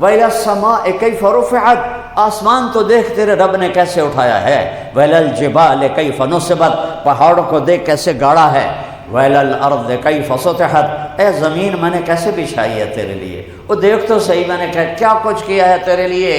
وَإِلَى السَّمَاءِ كَيْفَ رُفِعَتْ، آسمان تو دیکھ تیرے رب نے کیسے اٹھایا ہے، وَإِلَى الْجِبَالِ كَيْفَ نُصِبَتْ، پہاڑوں کو دیکھ کیسے گاڑا ہے، وَإِلَى الْأَرْضِ كَيْفَ سُطِحَتْ، اے زمین میں نے کیسے بچھائی ہے تیرے لیے، وہ دیکھ تو صحیح میں نے کیا کچھ کیا ہے تیرے لیے۔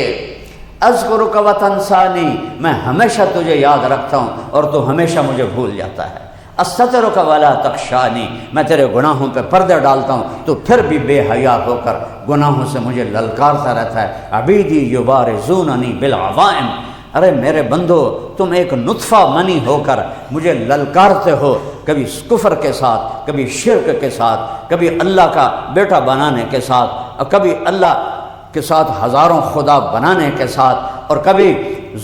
اذکرک وتنسانی، میں ہمیشہ تجھے یاد رکھتا ہوں اور تو ہمیشہ مجھے بھول جاتا ہے۔ استترک ولا تخشانی، میں تیرے گناہوں پہ پردے ڈالتا ہوں تو پھر بھی بے حیا ہو کر گناہوں سے مجھے للکارتا رہتا ہے۔ عبیدی یبارزوننی بالعظائم، ارے میرے بندو تم ایک نطفہ منی ہو کر مجھے للکارتے ہو، کبھی کفر کے ساتھ، کبھی شرک کے ساتھ، کبھی اللہ کا بیٹا بنانے کے ساتھ، اور کبھی اللہ کے ساتھ ہزاروں خدا بنانے کے ساتھ، اور کبھی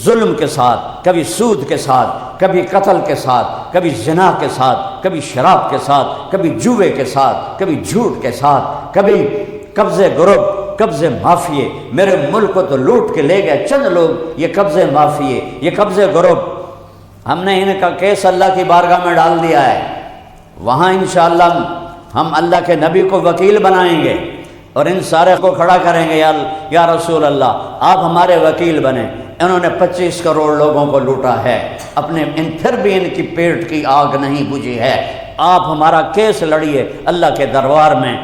ظلم کے ساتھ، کبھی سود کے ساتھ، کبھی قتل کے ساتھ، کبھی زنا کے ساتھ، کبھی شراب کے ساتھ، کبھی جوے کے ساتھ، کبھی جھوٹ کے ساتھ، کبھی قبضے گروپ، قبضے مافیے۔ میرے ملک کو تو لوٹ کے لے گئے چند لوگ، یہ قبضے مافیے، یہ قبضے گروپ، ہم نے ان کا کیس اللہ کی بارگاہ میں ڈال دیا ہے۔ وہاں انشاءاللہ ہم اللہ کے نبی کو وکیل بنائیں گے اور ان سارے کو کھڑا کریں گے، یا رسول اللہ آپ ہمارے وکیل بنیں، انہوں نے 25 کروڑ لوگوں کو لوٹا ہے، اپنے پھر بھی ان کی پیٹ کی آگ نہیں بجھی ہے، آپ ہمارا کیس لڑیے اللہ کے دربار میں،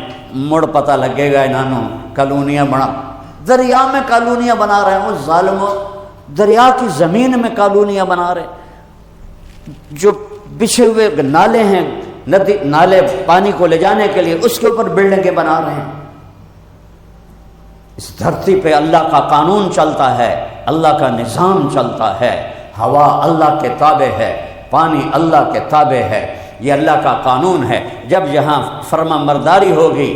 مڑ پتہ لگے گا انہوں کالونیاں بنا، دریا میں کالونیاں بنا رہے ہیں، وہ ظالموں، دریا کی زمین میں کالونیاں بنا رہے، جو بچھے ہوئے نالے ہیں، نالے پانی کو لے جانے کے لیے، اس کے اوپر بلڈنگیں بنا رہے ہیں۔ اس دھرتی پہ اللہ کا قانون چلتا ہے، اللہ کا نظام چلتا ہے، ہوا اللہ کے تابع ہے، پانی اللہ کے تابع ہے، یہ اللہ کا قانون ہے۔ جب یہاں فرما برداری ہوگی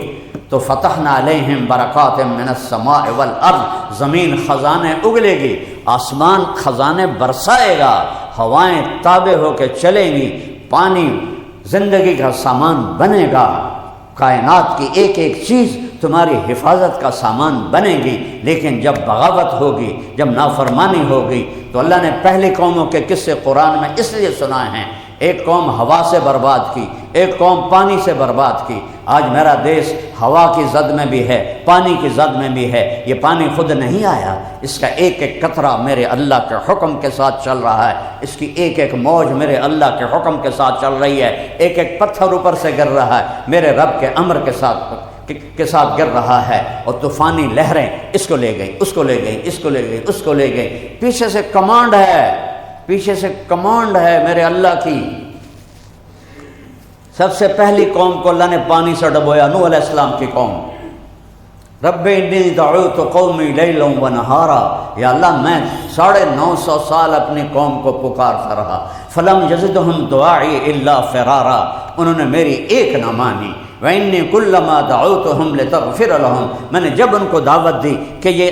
تو فتحنا علیہم برکات من السماء والارض، زمین خزانے اگلے گی، آسمان خزانے برسائے گا، ہوائیں تابع ہو کے چلیں گی، پانی زندگی کا سامان بنے گا، کائنات کی ایک ایک چیز تمہاری حفاظت کا سامان بنے گی۔ لیکن جب بغاوت ہوگی، جب نافرمانی ہوگی، تو اللہ نے پہلی قوموں کے قصے قرآن میں اس لیے سنائے ہیں، ایک قوم ہوا سے برباد کی، ایک قوم پانی سے برباد کی۔ آج میرا دیش ہوا کی زد میں بھی ہے، پانی کی زد میں بھی ہے، یہ پانی خود نہیں آیا، اس کا ایک ایک قطرہ میرے اللہ کے حکم کے ساتھ چل رہا ہے، اس کی ایک ایک موج میرے اللہ کے حکم کے ساتھ چل رہی ہے، ایک ایک پتھر اوپر سے گر رہا ہے، میرے رب کے امر کے ساتھ گر رہا ہے، اور طوفانی لہریں اس کو لے گئی، اس کو لے گئی، اس کو لے گئی، اس کو لے گئی، پیچھے سے کمانڈ ہے، پیچھے سے کمانڈ ہے میرے اللہ کی۔ سب سے پہلی قوم کو اللہ نے پانی سے ڈبویا، نوح علیہ السلام کی قوم، رب انی دعوت قومی لیلا و نہارا، یا اللہ میں 950 سال اپنی قوم کو پکارتا رہا، فلم یزدہم دعائی الا فرارا، انہوں نے میری ایک نہ مانی، وَإِنِّي كُلَّمَا دَعَوْتُهُمْ لِتَغْفِرَ لَهُمْ، میں نے جب ان کو دعوت دی کہ یہ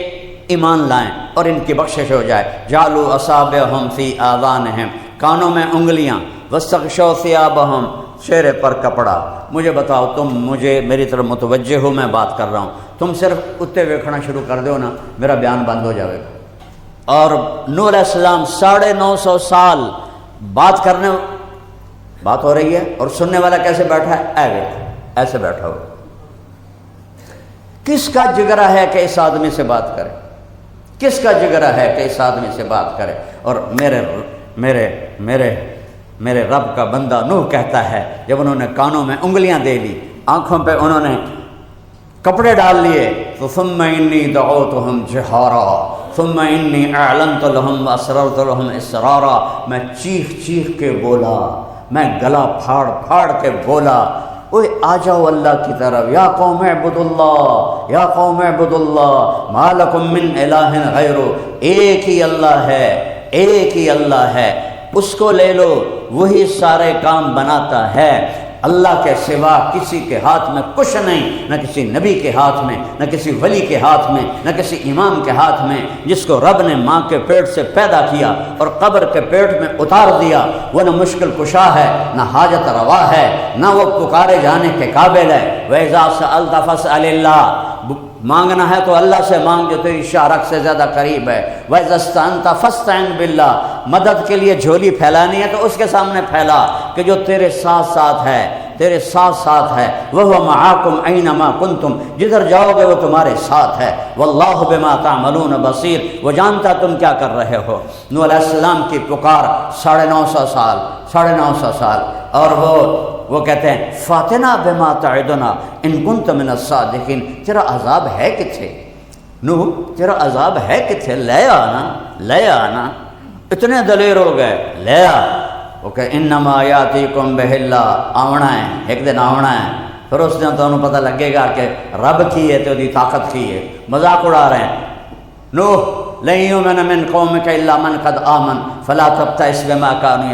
ایمان لائیں اور ان کی بخشش ہو جائے، جَعَلُوا أَصَابِعَهُمْ فِي آذَانِهِمْ، کانوں میں انگلیاں، وَاسْتَغْشَوْا ثِيَابَهُمْ، چہرے پر کپڑا۔ مجھے بتاؤ، تم مجھے میری طرف متوجہ ہو، میں بات کر رہا ہوں، تم صرف اتے ویکھنا شروع کر دو نا، میرا بیان بند ہو جائے گا۔ اور نوح علیہ السلام 950 سال بات ہو رہی ہے، اور سننے والا کیسے بیٹھا ہے؟ ایسے بیٹھا ہو۔ کس کا جگرا ہے کہ اس آدمی سے بات کرے؟ کس کا جگرا ہے کہ اس آدمی سے بات کرے؟ اور میرے رب کا بندہ نوح کہتا ہے، جب انہوں نے کانوں میں انگلیاں دے لی، آنکھوں پہ انہوں نے کپڑے ڈال لیے، تو ثم انی دعوتہم جہارا ثم انی اعلنت لہم واسررت لہم اسرارا، میں چیخ چیخ کے بولا، میں گلا پھاڑ پھاڑ کے بولا، اوے آ جاؤ اللہ کی طرف، یا قوم اعبد اللہ، یا قوم اعبد اللہ، ما لکم من الہ غیرہ، ایک ہی اللہ ہے، ایک ہی اللہ ہے، اس کو لے لو، وہی سارے کام بناتا ہے، اللہ کے سوا کسی کے ہاتھ میں کچھ نہیں، نہ کسی نبی کے ہاتھ میں، نہ کسی ولی کے ہاتھ میں، نہ کسی امام کے ہاتھ میں، جس کو رب نے ماں کے پیٹ سے پیدا کیا اور قبر کے پیٹ میں اتار دیا، وہ نہ مشکل کشا ہے، نہ حاجت روا ہے، نہ وہ پکارے جانے کے قابل ہے۔ وَإِذَا سَأَلْتَ فَاسْأَلِ اللَّهَ، مانگنا ہے تو اللہ سے مانگ جو تیری شارک سے زیادہ قریب ہے۔ وَإِذَا اسْتَعَنْتَ فَاسْتَعِنْ بِاللَّهِ، مدد کے لیے جھولی پھیلانی ہے تو اس کے سامنے پھیلا کہ جو تیرے ساتھ ساتھ ہے، تیرے ساتھ ساتھ ہے، وَهُوَ مَعَاكُمْ أَيْنَمَا كُنْتُمْ، جدھر جاؤ گے وہ تمہارے ساتھ ہے، وَاللَّهُ بِمَا تَعْمَلُونَ بَصِيرٌ، وہ جانتا تم کیا کر رہے ہو۔ نوح علیہ السلام کی پکار 950 سال، اور وہ کہتے ہیں فاتنا بما تعدنا ان كنت من الصادقین، تیرا عذاب ہے کتھے نوح، تیرا عذاب ہے کتھے، لے آنا، اتنے دلیر ہو گئے، لے آ۔ وہ کہ انما یاتیکم بہ اللہ، آونا ہے، ایک دن آونا ہے، پھر اس دن تو انہوں پتہ لگے گا کہ رب کی ہے تو دی طاقت کی ہے۔ مذاق اڑا رہے ہیں، نوح لن یؤمن من قومک الا من قد آمن فلا تبتئس بما كانوا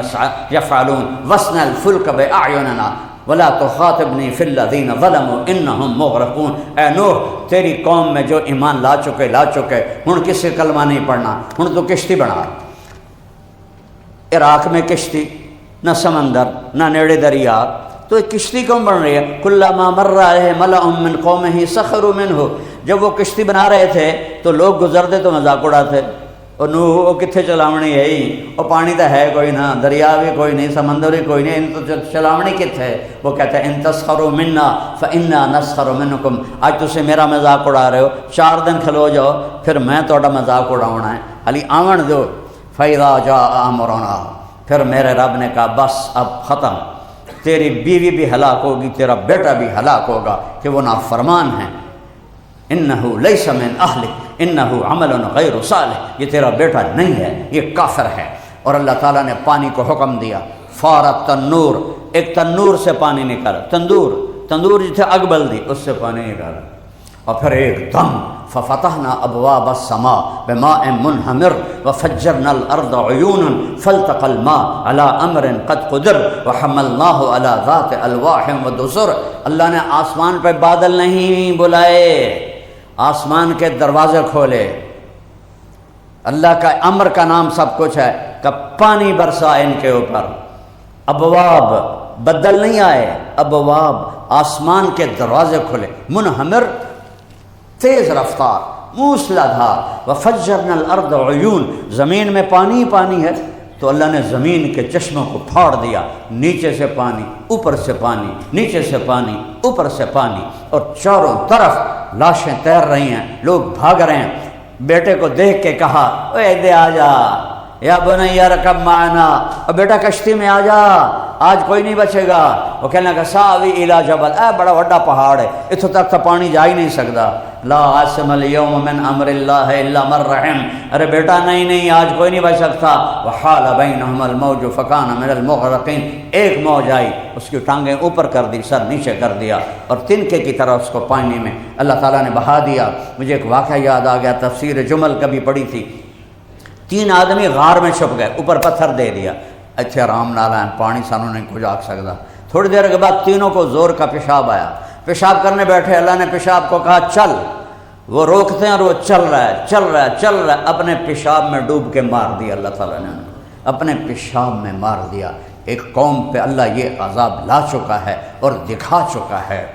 يفعلون واصنع الفلك بأعیننا ولا تخاطبنی فی الذین ظلموا انہم مغرقون۔ اے نوح تیری قوم میں جو ایمان لا چکے ہن کسی کلمہ نہیں پڑھنا، ہن تو کشتی بنا۔ عراق میں کشتی، نہ سمندر نہ نیڑے دریا، تو ایک کشتی کیوں بن رہی ہے؟ کلما مر علیہ ملأ من قومہ سخروا منہ، جب وہ کشتی بنا رہے تھے تو لوگ گزرتے تو مذاق اڑاتے، اور نوح وہ کتنے چلاونی ہے ہی، اور پانی تو ہے کوئی نہ، دریا بھی کوئی نہیں، سمندر بھی کوئی نہیں، ان تو چلاونی کتنے ہے؟ وہ کہتے ہیں ان تسخروا منا فانا نسخر منکم، آج تسے میرا مذاق اڑا رہے ہو، 4 دن کھلو جاؤ پھر میں تہاڈا مذاق اڑاونا ہے، حالی آون دو۔ فَإِذَا جَاءَ أَمْرُنَا، پھر میرے رب نے کہا بس اب ختم، تیری بیوی بھی ہلاک ہوگی، تیرا بیٹا بھی ہلاک ہوگا کہ وہ نافرمان ہیں۔ اِنَّهُ لَيْسَ مِنْ أَهْلِكَ إِنَّهُ عَمَلٌ غَيْرُ صَالِحٌ، یہ تیرا بیٹا نہیں ہے، یہ کافر ہے۔ اور اللہ تعالیٰ نے پانی کو حکم دیا، فارت تنور، ایک تنور سے پانی نکالا، تندور جتھے اگ بل دی اس سے پانی نکالا، اور پھر ایک دم ففتحنا ابواب السماء بماء منہمر وفجرنا الارض عیونا فالتقى الماء على امر قد قدر وحملناه على ذات الواح ودسر۔ اللہ نے آسمان پہ بادل نہیں بلائے، آسمان کے دروازے کھولے، اللہ کا امر کا نام سب کچھ ہے کہ پانی برسا ان کے اوپر، ابواب، بدل نہیں آئے، ابواب، آسمان کے دروازے کھلے، منہمر تیز رفتار، موسلا دھار، وفجرنا الارض عیون، زمین میں پانی پانی ہے تو اللہ نے زمین کے چشموں کو پھاڑ دیا، نیچے سے پانی، اوپر سے پانی، نیچے سے پانی، اوپر سے پانی، اور چاروں طرف لاشیں تیر رہی ہیں، لوگ بھاگ رہے ہیں۔ بیٹے کو دیکھ کے کہا اے دے آ جا، یا بنی ارکب معنا، اور بیٹا کشتی میں آ جا، آج کوئی نہیں بچے گا۔ وہ کہنے لگا ساوی الی جبل، اے بڑا وڈا پہاڑ ہے، اتھوں تک تو پانی جا ہی نہیں سکتا، لا عاصم اليوم من امر اللہ الا من رحم، ارے بیٹا نہیں آج کوئی نہیں بچ سکتا۔ وحال بینہم الموج فکان من المغرقین، ایک موج آئی، اس کی ٹانگیں اوپر کر دی، سر نیچے کر دیا، اور تنکے کی طرح اس کو پانی میں اللہ تعالیٰ نے بہا دیا۔ مجھے ایک واقعہ یاد آ گیا، تفسیر جمل کبھی پڑھی تھی، 3 آدمی غار میں چھپ گئے، اوپر پتھر دے دیا، اچھے آرام نال ہیں، پانی سانوں نہیں کھجا سکتا۔ تھوڑی دیر کے بعد تینوں کو زور کا پیشاب آیا، پیشاب کرنے بیٹھے، اللہ نے پیشاب کو کہا چل، وہ روکتے ہیں اور وہ چل رہا ہے، اپنے پیشاب میں ڈوب کے مار دیا، اللہ تعالیٰ نے اپنے پیشاب میں مار دیا۔ ایک قوم پہ اللہ یہ عذاب لا چکا ہے اور دکھا چکا ہے۔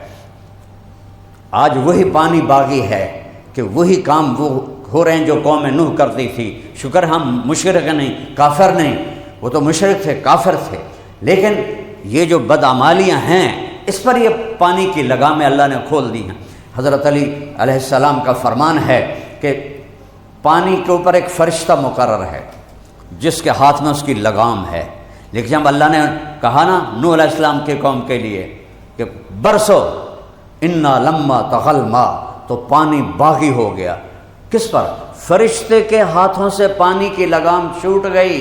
آج وہی پانی باغی ہے کہ وہی کام وہ ہو رہے ہیں جو قوم نوح کرتی تھی۔ شکر ہم مشرک نہیں، کافر نہیں، وہ تو مشرک تھے، کافر تھے، لیکن یہ جو بدعمالیاں ہیں اس پر یہ پانی کی لگامیں اللہ نے کھول دی ہیں۔ حضرت علی علیہ السلام کا فرمان ہے کہ پانی کے اوپر ایک فرشتہ مقرر ہے جس کے ہاتھ میں اس کی لگام ہے، لیکن جب اللہ نے کہا نا نوح علیہ السلام کے قوم کے لیے کہ برسو انا لما طغى الماء، تو پانی باغی ہو گیا۔ کس پر؟ فرشتے کے ہاتھوں سے پانی کی لگام چھوٹ گئی،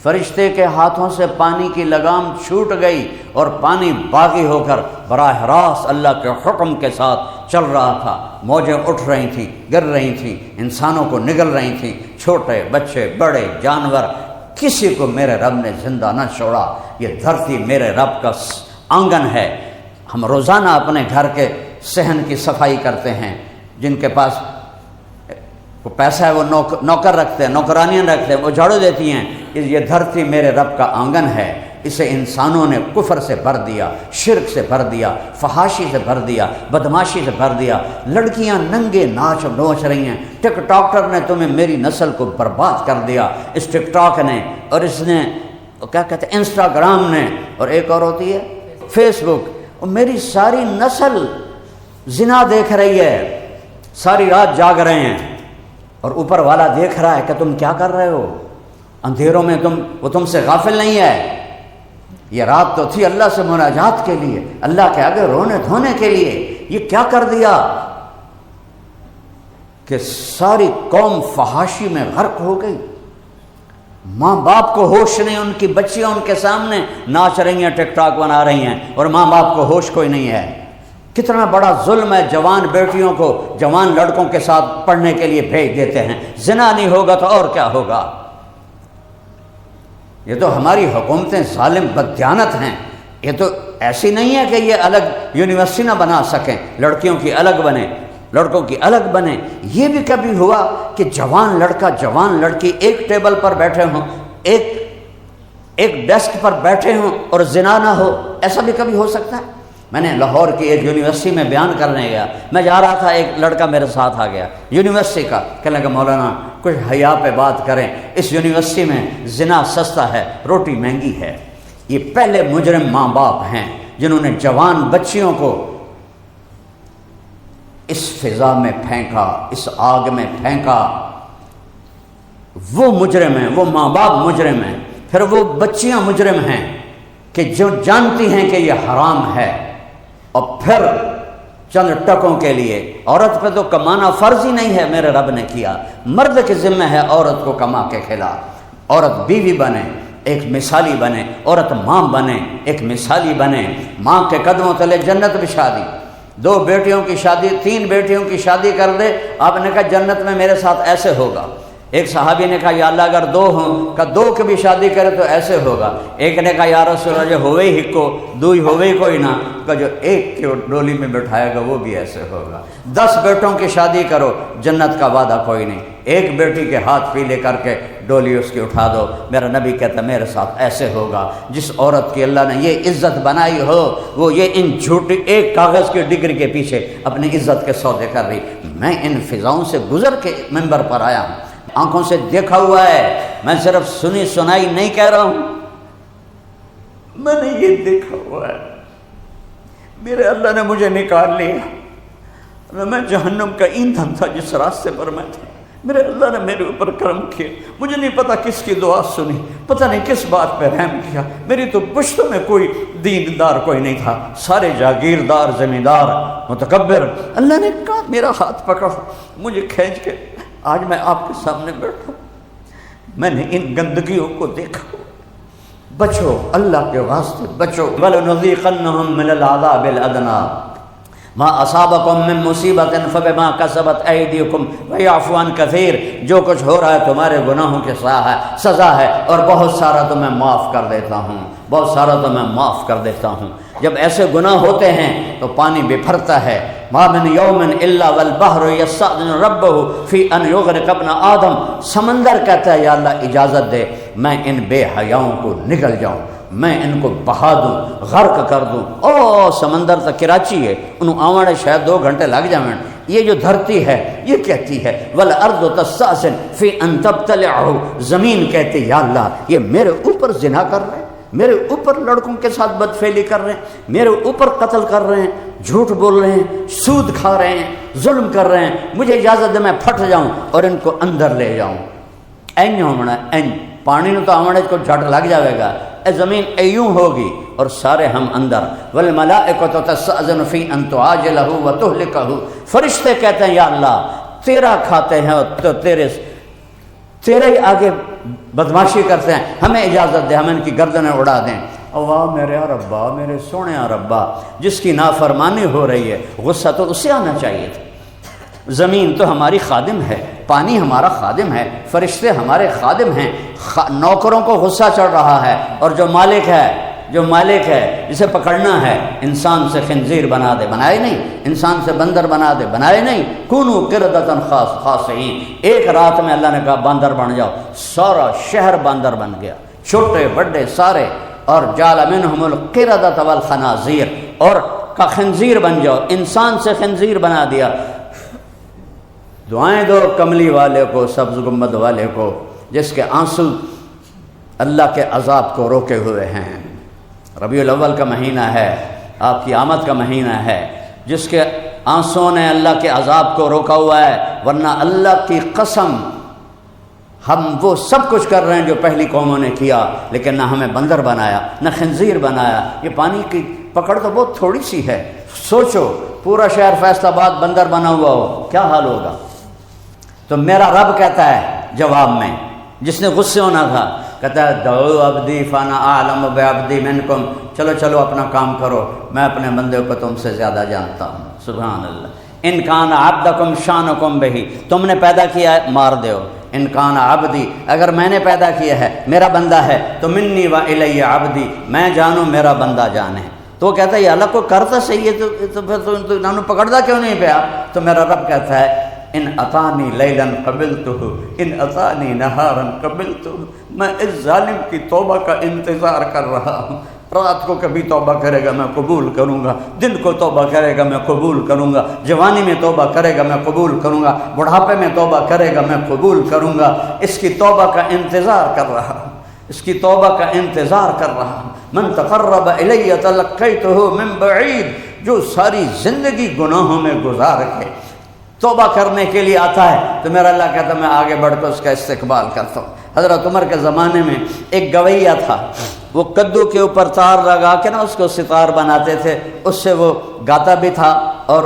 فرشتے کے ہاتھوں سے پانی کی لگام چھوٹ گئی، اور پانی باغی ہو کر براہ راست اللہ کے حکم کے ساتھ چل رہا تھا۔ موجیں اٹھ رہی تھیں، گر رہی تھیں، انسانوں کو نگل رہی تھیں، چھوٹے بچے، بڑے جانور، کسی کو میرے رب نے زندہ نہ چھوڑا۔ یہ دھرتی میرے رب کا آنگن ہے۔ ہم روزانہ اپنے گھر کے صحن کی صفائی کرتے ہیں، جن کے پاس پیسہ ہے وہ نوکر رکھتے ہیں، نوکرانیاں رکھتے ہیں، وہ جھاڑو دیتی ہیں۔ یہ دھرتی میرے رب کا آنگن ہے، اسے انسانوں نے کفر سے بھر دیا، شرک سے بھر دیا، فحاشی سے بھر دیا، بدماشی سے بھر دیا۔ لڑکیاں ننگے ناچ نوچ رہی ہیں۔ ٹک ٹاکر نے تمہیں میری نسل کو برباد کر دیا، اس ٹک ٹاک نے، اور اس نے کیا کہتے ہیں انسٹاگرام نے، اور ایک اور ہوتی ہے فیس بک، اور میری ساری نسل زنا دیکھ رہی ہے، ساری رات جاگ رہے ہیں، اور اوپر والا دیکھ رہا ہے کہ تم کیا کر رہے ہو اندھیروں میں، وہ تم سے غافل نہیں ہے۔ یہ رات تو تھی اللہ سے مناجات کے لیے، اللہ کے آگے رونے دھونے کے لیے، یہ کیا کر دیا کہ ساری قوم فحاشی میں غرق ہو گئی۔ ماں باپ کو ہوش نہیں، ان کی بچیاں ان کے سامنے ناچ رہی ہیں، ٹک ٹاک بنا رہی ہیں، اور ماں باپ کو ہوش کوئی نہیں ہے۔ کتنا بڑا ظلم ہے، جوان بیٹیوں کو جوان لڑکوں کے ساتھ پڑھنے کے لیے بھیج دیتے ہیں۔ زنا نہیں ہوگا تو اور کیا ہوگا؟ یہ تو ہماری حکومتیں ظالم بددیانت ہیں۔ یہ تو ایسی نہیں ہے کہ یہ الگ یونیورسٹی نہ بنا سکیں، لڑکیوں کی الگ بنے، لڑکوں کی الگ بنے۔ یہ بھی کبھی ہوا کہ جوان لڑکا جوان لڑکی ایک ٹیبل پر بیٹھے ہوں، ایک ڈیسک پر بیٹھے ہوں اور زنا نہ ہو؟ ایسا بھی کبھی ہو سکتا ہے؟ میں نے لاہور کی ایک یونیورسٹی میں بیان کرنے گیا، میں جا رہا تھا، ایک لڑکا میرے ساتھ آ گیا یونیورسٹی کا، کہنے لگا مولانا کچھ حیا پہ بات کریں، اس یونیورسٹی میں زنا سستا ہے، روٹی مہنگی ہے۔ یہ پہلے مجرم ماں باپ ہیں جنہوں نے جوان بچیوں کو اس فضا میں پھینکا، اس آگ میں پھینکا۔ وہ مجرم ہیں، وہ ماں باپ مجرم ہیں، پھر وہ بچیاں مجرم ہیں کہ جو جانتی ہیں کہ یہ حرام ہے، اور پھر چند ٹکوں کے لیے عورت پہ تو کمانا فرض ہی نہیں ہے، میرے رب نے کیا، مرد کے ذمہ ہے عورت کو کما کے کھلا۔ عورت بیوی بنے، ایک مثالی بنے، عورت ماں بنے، ایک مثالی بنے، ماں کے قدموں تلے جنت بچھا دی۔ 2 بیٹیوں کی شادی، 3 بیٹیوں کی شادی کر دے، آپ نے کہا جنت میں میرے ساتھ ایسے ہوگا۔ ایک صحابی نے کہا یا اللہ اگر 2 ہوں، کہا 2 کی بھی شادی کرے تو ایسے ہوگا۔ ایک نے کہا یا رسول اللہ جو ہوئے ہی کو، 2 ہی ہوئے ہی کوئی نہ، کہا جو ایک کے ڈولی میں بٹھائے گا وہ بھی ایسے ہوگا۔ 10 بیٹوں کی شادی کرو، جنت کا وعدہ کوئی نہیں، ایک بیٹی کے ہاتھ پیلے کر کے ڈولی اس کی اٹھا دو۔ میرا نبی کہتا میرے ساتھ ایسے ہوگا۔ جس عورت کی اللہ نے یہ عزت بنائی ہو، وہ یہ ان جھوٹی ایک کاغذ کی ڈگری کے پیچھے اپنی عزت کے سودے کر رہی۔ میں ان فضاؤں سے گزر کے منبر پر آیا ہوں، آنکھوں سے دیکھا ہوا ہے، میں صرف سنی سنائی نہیں کہہ رہا ہوں، میں نے یہ دیکھا ہوا ہے۔ میرے اللہ نے مجھے نکال لیا، میں جہنم کا ایندھن تھا جس راستے پر میں تھا، میرے اللہ نے میرے اوپر کرم کیا۔ مجھے نہیں پتا کس کی دعا سنی، پتہ نہیں کس بات پہ رحم کیا۔ میری تو پشتوں میں کوئی دیندار کوئی نہیں تھا، سارے جاگیردار، زمیندار، متکبر۔ اللہ نے کہا میرا ہاتھ پکڑا، مجھے کھینچ کے آج میں آپ کے سامنے بیٹھا، میں نے ان گندگیوں کو دیکھا۔ بچو، اللہ کے واسطے بچو۔ وَلَنُذِيقَنَّهُم مِّنَ الْعَذَابِ الْأَدْنَىٰ مَا أَصَابَكُم مِّن مُّصِيبَةٍ فَبِمَا كَسَبَتْ أَيْدِيكُمْ وَيَعْفُو عَن كَثِيرٍ۔ جو کچھ ہو رہا ہے تمہارے گناہوں کی سزا ہے، اور بہت سارا تو میں معاف کر دیتا ہوں، بہت سارا تو میں معاف کر دیتا ہوں۔ جب ایسے گناہ ہوتے ہیں تو پانی بپھرتا ہے۔ ما من یوم الا والبحر یستأذن ربہ فی ان یغرق ابن آدم۔ سمندر کہتا ہے یا اللہ اجازت دے میں ان بے حیاؤں کو نگل جاؤں، میں ان کو بہا دوں، غرق کر دوں۔ او سمندر تو کراچی ہے، انہوں آوڑے شاید 2 گھنٹے لگ جائیں۔ یہ جو دھرتی ہے یہ کہتی ہے والارض تستأذن فی ان تبتلعہ۔ زمین کہتی یا اللہ یہ میرے اوپر زنا کر رہے ہیں، میرے اوپر لڑکوں کے ساتھ بدفعلی کر رہے ہیں، میرے اوپر قتل کر رہے ہیں، جھوٹ بول رہے ہیں، سود کھا رہے ہیں، ظلم کر رہے ہیں، مجھے اجازت دے میں پھٹ جاؤں اور ان کو اندر لے جاؤں۔ این ہونا این پانی نو تو آمڑے کو جھٹ لگ جاوے گا، اے زمین ایوں ہوگی اور سارے ہم اندر۔ والملائکۃ تستأذن فی ان تعاجلہ وتہلکہ۔ فرشتے کہتے ہیں یا اللہ تیرا کھاتے ہیں تو تیرے ہی آگے بدماشی کرتے ہیں، ہمیں اجازت دے ہم ان کی گردنیں اڑا دیں۔ واہ میرے ربا، میرے سونے ربا، جس کی نافرمانی ہو رہی ہے غصہ تو اسے آنا چاہیے تھا۔ زمین تو ہماری خادم ہے، پانی ہمارا خادم ہے، فرشتے ہمارے خادم ہیں، نوکروں کو غصہ چڑھ رہا ہے، اور جو مالک ہے جسے پکڑنا ہے انسان سے خنزیر بنا دے، بنائے نہیں، انسان سے بندر بنا دے، بنائے نہیں۔ کونوا قردۃ خاسئین۔ ایک رات میں اللہ نے کہا باندر بن جاؤ، سارا شہر باندر بن گیا، چھوٹے بڑے سارے۔ اور جعل منہم القردۃ والخنازیر، اور کا خنزیر بن جاؤ، انسان سے خنزیر بنا دیا۔ دعائیں دو کملی والے کو، سبز گنبد والے کو، جس کے آنسو اللہ کے عذاب کو روکے ہوئے ہیں۔ ربیع الاول کا مہینہ ہے، آپ کی آمد کا مہینہ ہے، جس کے آنسوں نے اللہ کے عذاب کو روکا ہوا ہے، ورنہ اللہ کی قسم ہم وہ سب کچھ کر رہے ہیں جو پہلی قوموں نے کیا، لیکن نہ ہمیں بندر بنایا نہ خنزیر بنایا۔ یہ پانی کی پکڑ تو بہت تھوڑی سی ہے، سوچو پورا شہر فیصل آباد بندر بنا ہوا ہو، کیا حال ہوگا؟ تو میرا رب کہتا ہے جواب میں، جس نے غصے ہونا تھا، کہتا ہے دعو عبدی فانا اعلم بعبدی منکم، چلو چلو اپنا کام کرو، میں اپنے بندے کو تم سے زیادہ جانتا ہوں۔ سبحان اللہ۔ ان کان عبدکم شانکم بہی، تم نے پیدا کیا ہے مار دیو، ان کان عبدی، اگر میں نے پیدا کیا ہے میرا بندہ ہے تو منی و الی عبدی، میں جانوں میرا بندہ جانے۔ تو وہ کہتا ہے یا اللہ کو کرتا صحیح ہے تو پھر تو انہوں پکڑتا کیوں نہیں پیا؟ تو میرا رب کہتا ہے ان اطانی لیلاً قبلتہ ان اطانی نہاراً قبلتہ، میں اس ظالم کی توبہ کا انتظار کر رہا ہوں، رات کو کبھی توبہ کرے گا میں قبول کروں گا، دن کو توبہ کرے گا میں قبول کروں گا، جوانی میں توبہ کرے گا میں قبول کروں گا، بڑھاپے میں توبہ کرے گا میں قبول کروں گا۔ اس کی توبہ کا انتظار کر رہا ہوں، اس کی توبہ کا انتظار کر رہا ہوں۔ من تقرب الی تلقیتہ من بعید، جو ساری زندگی گناہوں میں گزار کے توبہ کرنے کے لیے آتا ہے تو میرا اللہ کہتا ہے میں آگے بڑھ کر اس کا استقبال کرتا ہوں۔ حضرت عمر کے زمانے میں ایک گویہ تھا، وہ کدو کے اوپر تار لگا کے نا اس کو ستار بناتے تھے، اس سے وہ گاتا بھی تھا اور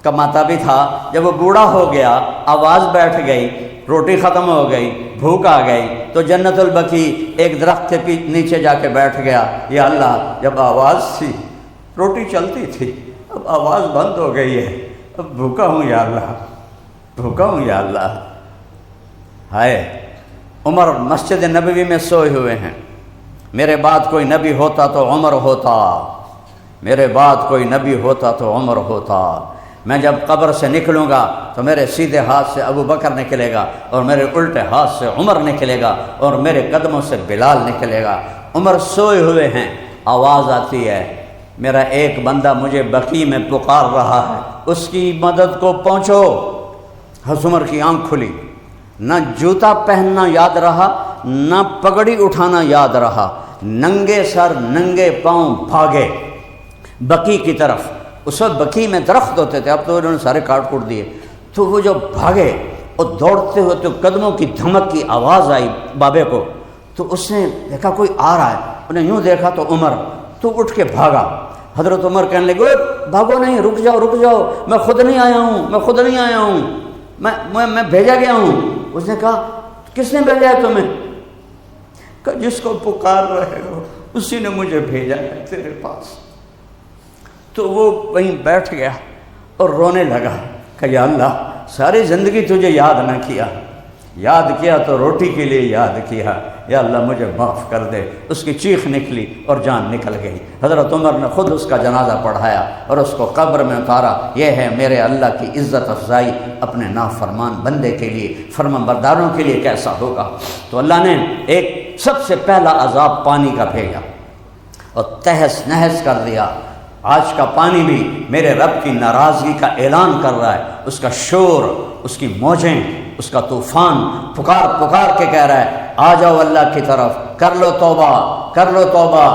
کماتا بھی تھا۔ جب وہ بوڑھا ہو گیا، آواز بیٹھ گئی، روٹی ختم ہو گئی، بھوک آ گئی، تو جنت البقیع ایک درخت کے نیچے جا کے بیٹھ گیا۔ یا اللہ، جب آواز تھی روٹی چلتی تھی، اب آواز بند ہو گئی ہے، اب بھوکا ہوں یا اللہ، بھوکا ہوں یا اللہ۔ ہائے، عمر مسجد نبوی میں سوئے ہوئے ہیں، میرے بعد کوئی نبی ہوتا تو عمر ہوتا، میرے بعد کوئی نبی ہوتا تو عمر ہوتا۔ میں جب قبر سے نکلوں گا تو میرے سیدھے ہاتھ سے ابو بکر نکلے گا اور میرے الٹے ہاتھ سے عمر نکلے گا اور میرے قدموں سے بلال نکلے گا۔ عمر سوئے ہوئے ہیں، آواز آتی ہے میرا ایک بندہ مجھے بقیع میں پکار رہا ہے، اس کی مدد کو پہنچو۔ حضرت عمر کی آنکھ کھلی، نہ جوتا پہننا یاد رہا، نہ پگڑی اٹھانا یاد رہا، ننگے سر ننگے پاؤں بھاگے بقیع کی طرف۔ اس وقت بقیع میں درخت ہوتے تھے، اب تو انہوں نے سارے کاٹ کوٹ دیے۔ تو وہ جو بھاگے اور دوڑتے ہوئے تو قدموں کی دھمک کی آواز آئی بابے کو، تو اس نے دیکھا کوئی آ رہا ہے، انہیں یوں دیکھا تو عمر، تو اٹھ کے بھاگا۔ حضرت عمر کہنے لگے بھاگو نہیں، رک جاؤ رک جاؤ، میں خود نہیں آیا ہوں، میں خود نہیں آیا ہوں، میں بھیجا گیا ہوں۔ اس نے کہا کس نے بھیجا ہے تمہیں؟ کہ جس کو پکار رہے ہو اسی نے مجھے بھیجا ہے تیرے پاس۔ تو وہ وہیں بیٹھ گیا اور رونے لگا کہ یا اللہ، ساری زندگی تجھے یاد نہ کیا، یاد کیا تو روٹی کے لیے یاد کیا، یا اللہ مجھے معاف کر دے۔ اس کی چیخ نکلی اور جان نکل گئی۔ حضرت عمر نے خود اس کا جنازہ پڑھایا اور اس کو قبر میں اتارا۔ یہ ہے میرے اللہ کی عزت افزائی اپنے نافرمان بندے کے لیے، فرمانبرداروں کے لیے کیسا ہوگا۔ تو اللہ نے ایک سب سے پہلا عذاب پانی کا بھیجا اور تہس نہس کر دیا۔ آج کا پانی بھی میرے رب کی ناراضگی کا اعلان کر رہا ہے، اس کا شور، اس کی موجیں، اس کا طوفان پکار پکار کے کہہ رہا ہے آ جاؤ اللہ کی طرف، کر لو توبہ، کر لو توبہ،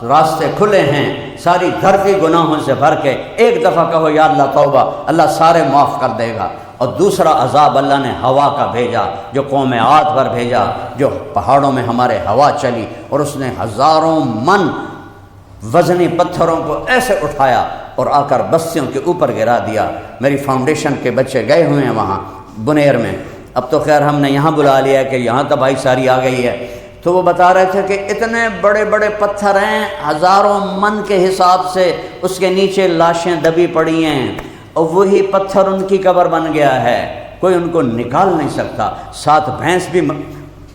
راستے کھلے ہیں، ساری دھرتی گناہوں سے بھر کے ایک دفعہ کہو یا اللہ توبہ، اللہ سارے معاف کر دے گا۔ اور دوسرا عذاب اللہ نے ہوا کا بھیجا، جو قوم عاد پر بھیجا، جو پہاڑوں میں ہمارے ہوا چلی اور اس نے ہزاروں من وزنی پتھروں کو ایسے اٹھایا اور آ کر بستیوں کے اوپر گرا دیا۔ میری فاؤنڈیشن کے بچے گئے ہوئے ہیں وہاں بنیر میں، اب تو خیر ہم نے یہاں بلا لیا ہے کہ یہاں تباہی ساری آ گئی ہے۔ تو وہ بتا رہے تھے کہ اتنے بڑے بڑے پتھر ہیں، ہزاروں من کے حساب سے، اس کے نیچے لاشیں دبی پڑی ہیں اور وہی پتھر ان کی قبر بن گیا ہے، کوئی ان کو نکال نہیں سکتا۔ ساتھ بھینس بھی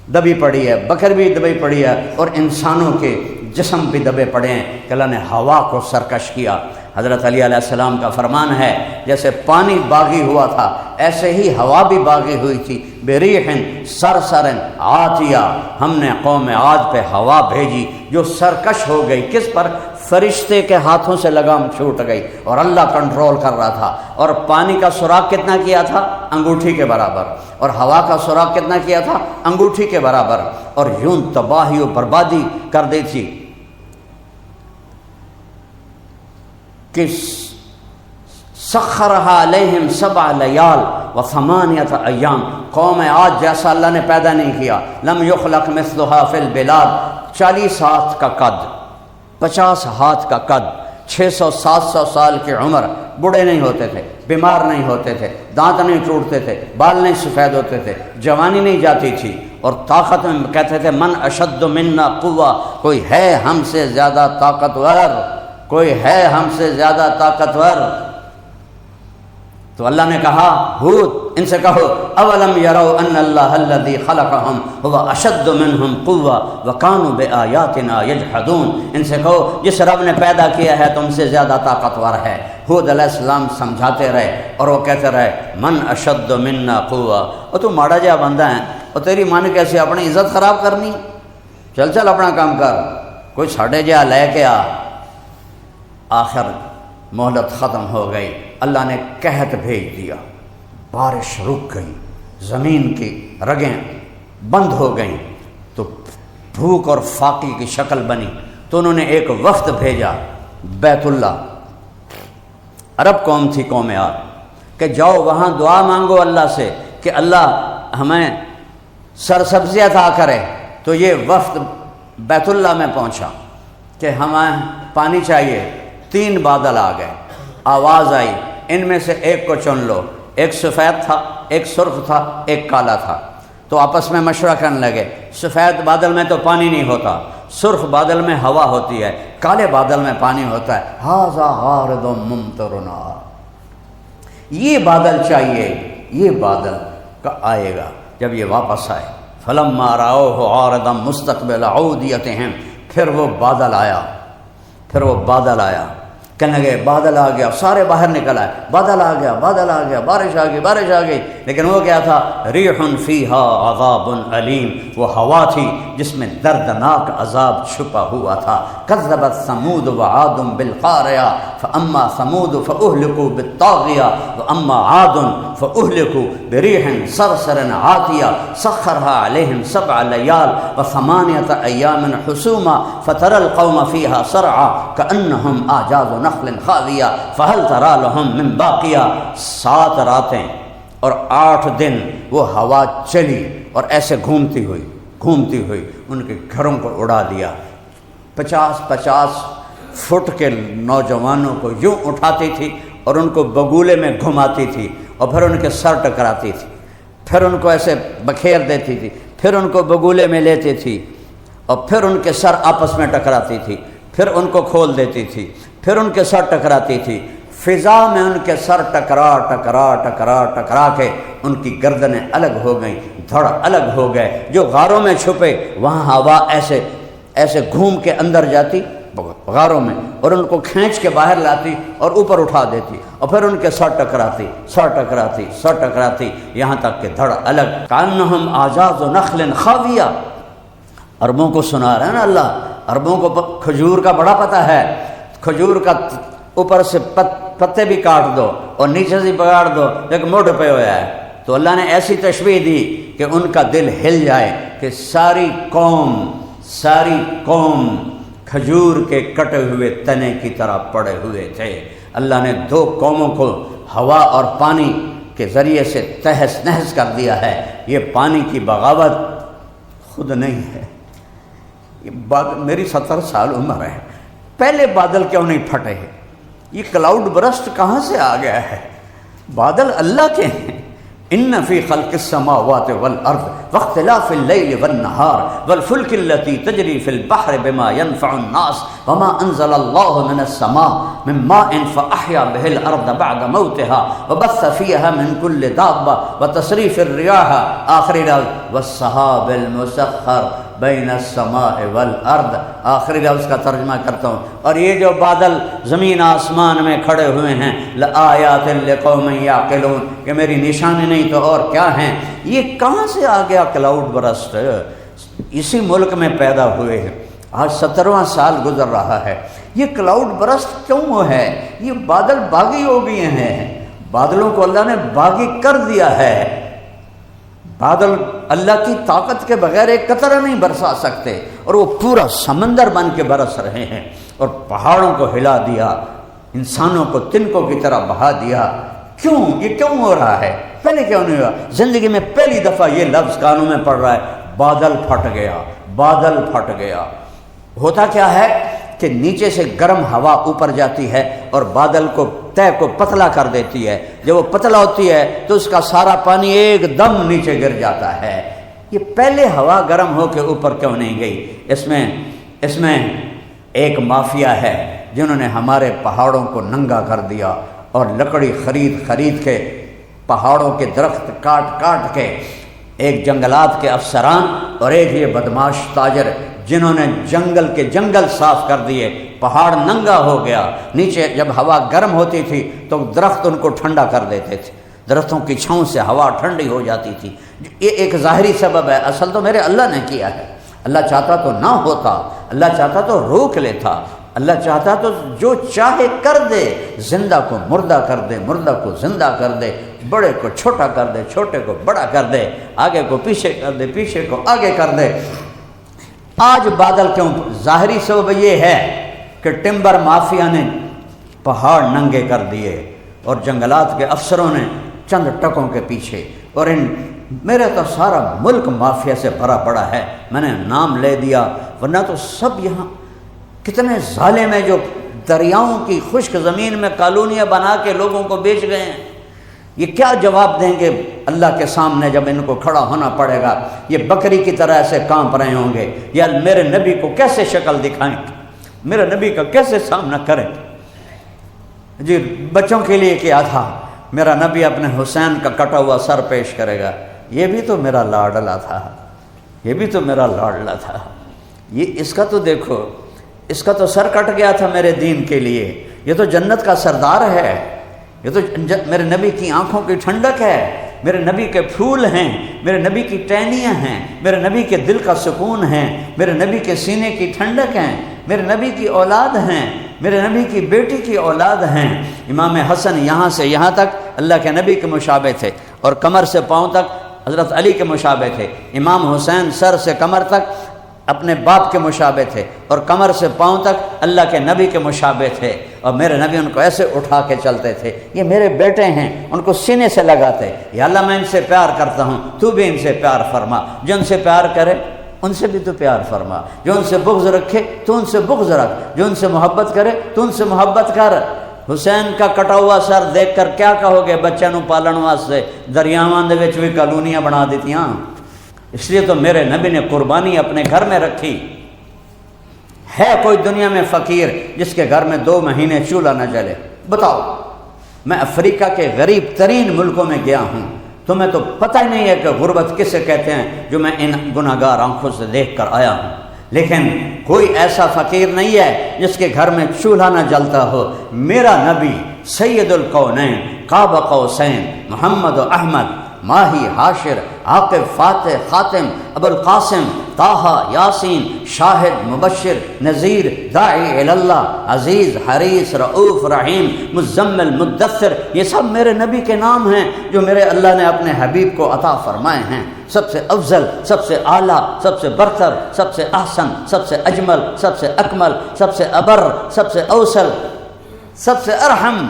دبی پڑی ہے، بکر بھی دبی پڑی ہے اور انسانوں کے جسم بھی دبے پڑے ہیں کہ اللہ نے ہوا کو سرکش کیا۔ حضرت علی علیہ السلام کا فرمان ہے جیسے پانی باغی ہوا تھا ایسے ہی ہوا بھی باغی ہوئی تھی، بریح صرصر عاتیہ، ہم نے قوم عاد پہ ہوا بھیجی جو سرکش ہو گئی۔ کس پر؟ فرشتے کے ہاتھوں سے لگام چھوٹ گئی اور اللہ کنٹرول کر رہا تھا۔ اور پانی کا سراغ کتنا کیا تھا؟ انگوٹھی کے برابر۔ اور ہوا کا سراغ کتنا کیا تھا؟ انگوٹھی کے برابر۔ اور یوں تباہی و بربادی کر دی تھی۔ کہ سخرها علیہم 7 لیال و 8 ایام، قوم عاد جیسا اللہ نے پیدا نہیں کیا، لم یخلق مثلها فی البلاد، 40 ہاتھ کا قد، 50 ہاتھ کا قد، 600-700 سال کی عمر، بوڑھے نہیں ہوتے تھے، بیمار نہیں ہوتے تھے، دانت نہیں ٹوٹتے تھے، بال نہیں سفید ہوتے تھے، جوانی نہیں جاتی تھی، اور طاقت میں کہتے تھے من اشد منا قوہ، کوئی ہے ہم سے زیادہ طاقتور، کوئی ہے ہم سے زیادہ طاقتور۔ تو اللہ نے کہا ہود ان سے کہو اولم یروا ان اللہ الذی خلقهم هو اشد منهم قوة وكانوا بآیاتنا یجحدون، ان سے کہو جس رب نے پیدا کیا ہے تم سے زیادہ طاقتور ہے۔ ہود علیہ السلام سمجھاتے رہے اور وہ کہتے رہے من اشد منا قوة، اور تو ماڑا جہا بندہ ہے اور تیری من کیسے اپنی عزت خراب کرنی، چل چل اپنا کام کر، کوئی ساڑھے جہا لے کے آ۔ آخر مہلت ختم ہو گئی، اللہ نے قحط بھیج دیا، بارش رک گئی، زمین کی رگیں بند ہو گئیں، تو بھوک اور فاقے کی شکل بنی، تو انہوں نے ایک وفد بھیجا بیت اللہ، عرب قوم تھی قوم عاد، کہ جاؤ وہاں دعا مانگو اللہ سے کہ اللہ ہمیں سرسبزی عطا کرے۔ تو یہ وفد بیت اللہ میں پہنچا کہ ہمیں پانی چاہیے، 3 بادل آ گئے، آواز آئی ان میں سے ایک کو چن لو، ایک سفید تھا، ایک سرخ تھا، ایک کالا تھا، تو آپس میں مشورہ کرنے لگے، سفید بادل میں تو پانی نہیں ہوتا، سرخ بادل میں ہوا ہوتی ہے، کالے بادل میں پانی ہوتا ہے، ھذا عارض ممطرنا، یہ بادل چاہیے، یہ بادل کا آئے گا۔ جب یہ واپس آئے فلما رأوہ عارضا مستقبل اودیتہم، پھر وہ بادل آیا، کہنے لگے بادل آ گیا، سارے باہر نکل آئے، بادل آ گیا، بادل آ گیا، بارش آ گئی، بارش آ گئی، لیکن وہ کیا تھا؟ ریح فیہا عذاب علیم، وہ ہوا تھی جس میں دردناک عذاب چھپا ہوا تھا۔ کذبت ثمود وعاد بالقاریہ فاما ثمود فاہلکوا بالطاغیہ واما عاد فاہلکوا بریح صرصر عاتیہ سخرها علیہم 7 لیال و8 ایام حسوما فتری القوم فیہا صرعا کأنہم اعجاز نخل خاویہ فہل تری لہم من باقیہ، 7 راتیں اور 8 دن وہ ہوا چلی اور ایسے گھومتی ہوئی ان کے گھروں کو اڑا دیا۔ 50 فٹ کے نوجوانوں کو یوں اٹھاتی تھی اور ان کو بگولے میں گھماتی تھی، اور پھر ان کے سر ٹکراتی تھی، پھر ان کو ایسے بکھیر دیتی تھی، پھر ان کو بگولے میں لیتی تھی، اور پھر ان کے سر آپس میں ٹکراتی تھی، پھر ان کو کھول دیتی تھی، پھر ان کے سر ٹکراتی تھی، فضا میں ان کے سر ٹکرا کے ان کی گردنیں الگ ہو گئیں، دھڑ الگ ہو گئے۔ جو غاروں میں چھپے وہاں ہوا ایسے گھوم کے اندر جاتی غاروں میں اور ان کو کھینچ کے باہر لاتی اور اوپر اٹھا دیتی، اور پھر ان کے سر ٹکراتی یہاں تک کہ دھڑ الگ۔ کأنہم اعجاز نخل خاویہ، عربوں کو سنا رہا ہے نا اللہ، عربوں کو کھجور کا بڑا پتہ ہے، کھجور کا اوپر سے پتے بھی کاٹ دو اور نیچے سے بگاڑ دو ایک موڑ پہ ہوا ہے، تو اللہ نے ایسی تشبیہ دی کہ ان کا دل ہل جائے کہ ساری قوم کھجور کے کٹے ہوئے تنے کی طرح پڑے ہوئے تھے۔ اللہ نے 2 قوموں کو ہوا اور پانی کے ذریعے سے تہس نہس کر دیا ہے۔ یہ پانی کی بغاوت خود نہیں ہے، یہ میری 70 سال عمر ہے، پہلے بادل کیوں نہیں پھٹے ہیں؟ یہ کلاؤڈ برسٹ کہاں سے آ گیا ہے؟ بادل اللہ کے ہیں۔ ان فی خلق السماوات والارض واختلاف اللیل والنہار والفلک التي تجری فی البحر بما ينفع الناس وما انزل اللہ من السماء من ماء فاحیا به الارض بعد موتها وبث فیها من کل دابہ وتصریف الریاح، آخری لفظ والسحاب المسخر بین السماء والارض، آخری لفظ کا ترجمہ کرتا ہوں۔ اور یہ جو بادل زمین آسمان میں کھڑے ہوئے ہیں لآیات لقوم یعقلون، کہ میری نشانی نہیں تو اور کیا ہیں۔ یہ کہاں سے آ گیا کلاؤڈ برسٹ؟ اسی ملک میں پیدا ہوئے ہیں، آج 17واں سال گزر رہا ہے۔ یہ کلاؤڈ برسٹ کیوں ہے؟ یہ بادل باغی ہو گئے ہیں، بادلوں کو اللہ نے باغی کر دیا ہے۔ بادل اللہ کی طاقت کے بغیر ایک قطرہ نہیں برسا سکتے، اور وہ پورا سمندر بن کے برس رہے ہیں، اور پہاڑوں کو ہلا دیا، انسانوں کو تنکوں کی طرح بہا دیا۔ کیوں؟ یہ کیوں ہو رہا ہے؟ پہلے کیوں نہیں ہوا؟ زندگی میں پہلی دفعہ یہ لفظ کانوں میں پڑ رہا ہے، بادل پھٹ گیا، بادل پھٹ گیا۔ ہوتا کیا ہے کہ نیچے سے گرم ہوا اوپر جاتی ہے اور بادل کو طے کو پتلا کر دیتی ہے۔ جب وہ پتلا ہوتی ہے تو اس کا سارا پانی ایک دم نیچے گر جاتا ہے۔ یہ پہلے ہوا گرم ہو کے اوپر کیوں نہیں گئی؟ اس میں ایک مافیا ہے جنہوں نے ہمارے پہاڑوں کو ننگا کر دیا اور لکڑی خرید کے پہاڑوں کے درخت کاٹ کے، ایک جنگلات کے افسران اور ایک یہ بدماش تاجر جنہوں نے جنگل صاف کر دیے، پہاڑ ننگا ہو گیا۔ نیچے جب ہوا گرم ہوتی تھی تو درخت ان کو ٹھنڈا کر دیتے تھے، درختوں کی چھاؤں سے ہوا ٹھنڈی ہو جاتی تھی۔ یہ ایک ظاہری سبب ہے، اصل تو میرے اللہ نے کیا ہے۔ اللہ چاہتا تو نہ ہوتا، اللہ چاہتا تو روک لیتا، اللہ چاہتا تو جو چاہے کر دے، زندہ کو مردہ کر دے، مردہ کو زندہ کر دے، بڑے کو چھوٹا کر دے، چھوٹے کو بڑا کر دے، آگے کو پیچھے کر دے، پیچھے کو آگے کر دے۔ آج بادل کیوں؟ ظاہری سبب یہ ہے کہ ٹمبر مافیا نے پہاڑ ننگے کر دیے اور جنگلات کے افسروں نے چند ٹکوں کے پیچھے، اور میرے تو سارا ملک مافیا سے بھرا پڑا ہے، میں نے نام لے دیا، ورنہ تو سب یہاں کتنے ظالم ہیں جو دریاؤں کی خشک زمین میں کالونیاں بنا کے لوگوں کو بیچ گئے ہیں۔ یہ کیا جواب دیں گے اللہ کے سامنے جب ان کو کھڑا ہونا پڑے گا؟ یہ بکری کی طرح ایسے کانپ رہے ہوں گے، یا میرے نبی کو کیسے شکل دکھائیں گے، میرے نبی کا کیسے سامنا کریں؟ جی بچوں کے لیے کیا تھا، میرا نبی اپنے حسین کا کٹا ہوا سر پیش کرے گا، یہ بھی تو میرا لاڈلا تھا، یہ بھی تو میرا لاڈلا تھا، یہ اس کا تو دیکھو، اس کا تو سر کٹ گیا تھا میرے دین کے لیے، یہ تو جنت کا سردار ہے، یہ تو میرے نبی کی آنکھوں کی ٹھنڈک ہے، میرے نبی کے پھول ہیں، میرے نبی کی ٹہنیاں ہیں، میرے نبی کے دل کا سکون ہیں، میرے نبی کے سینے کی ٹھنڈک ہیں، میرے نبی کی اولاد ہیں، میرے نبی کی بیٹی کی اولاد ہیں۔ امام حسن یہاں سے یہاں تک اللہ کے نبی کے مشابہ تھے، اور کمر سے پاؤں تک حضرت علی کے مشابہ تھے۔ امام حسین سر سے کمر تک اپنے باپ کے مشابہ تھے، اور کمر سے پاؤں تک اللہ کے نبی کے مشابہ تھے، اور میرے نبی ان کو ایسے اٹھا کے چلتے تھے، یہ میرے بیٹے ہیں، ان کو سینے سے لگاتے، یا اللہ میں ان سے پیار کرتا ہوں، تو بھی ان سے پیار فرما، جو ان سے پیار کرے ان سے بھی تو پیار فرما، جو ان سے بغض رکھے تو ان سے بغض رکھ، جو ان سے محبت کرے تو ان سے محبت کر۔ حسین کا کٹا ہوا سر دیکھ کر کیا کہو گے بچوں نو پالن واسطے؟ دریاواں دے وچ بھی کالونیاں بنا دیتیاں۔ اس لیے تو میرے نبی نے قربانی اپنے گھر میں رکھی۔ ہے کوئی دنیا میں فقیر جس کے گھر میں 2 مہینے چولہا نہ جلے؟ بتاؤ۔ میں افریقہ کے غریب ترین ملکوں میں گیا ہوں، تمہیں تو پتہ ہی نہیں ہے کہ غربت کسے کہتے ہیں، جو میں ان گناہگار آنکھوں سے دیکھ کر آیا ہوں۔ لیکن کوئی ایسا فقیر نہیں ہے جس کے گھر میں چولہا نہ جلتا ہو۔ میرا نبی سید القونین قاب قوسین محمد و احمد ماہی حاشر عاقب فاتح خاتم ابو القاسم طٰہٰ یاسین شاہد مبشر نذیر داعی اللہ عزیز حریص رؤوف رحیم مزمل مدثر، یہ سب میرے نبی کے نام ہیں جو میرے اللہ نے اپنے حبیب کو عطا فرمائے ہیں۔ سب سے افضل، سب سے اعلیٰ، سب سے برتر، سب سے احسن، سب سے اجمل، سب سے اکمل، سب سے ابر، سب سے اوصل، سب سے ارحم،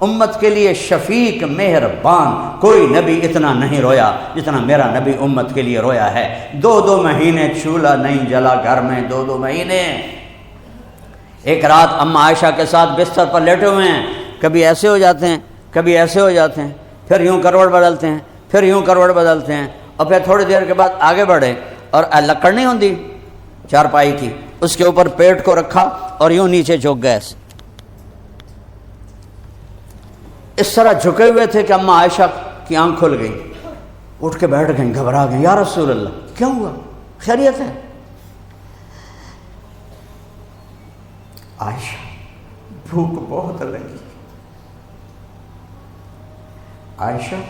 امت کے لیے شفیق مہربان۔ کوئی نبی اتنا نہیں رویا جتنا میرا نبی امت کے لیے رویا ہے۔ 2 مہینے چولہا نہیں جلا گھر میں، 2 مہینے۔ ایک رات اماں عائشہ کے ساتھ بستر پر لیٹے ہوئے ہیں، کبھی ایسے ہو جاتے ہیں، کبھی ایسے ہو جاتے ہیں، پھر یوں کروٹ بدلتے ہیں، پھر یوں کروٹ بدلتے ہیں، اور پھر تھوڑی دیر کے بعد آگے بڑھے، اور لکڑ نہیں ہوتی چارپائی کی، اس کے اوپر پیٹ کو رکھا اور یوں نیچے جھک گئے، اس طرح جھکے ہوئے تھے کہ اماں عائشہ کی آنکھ کھل گئی، اٹھ کے بیٹھ گئیں، گھبرا گئیں، یا رسول اللہ کیا ہوا، خیریت ہے؟ عائشہ بھوک بہت لگی، عائشہ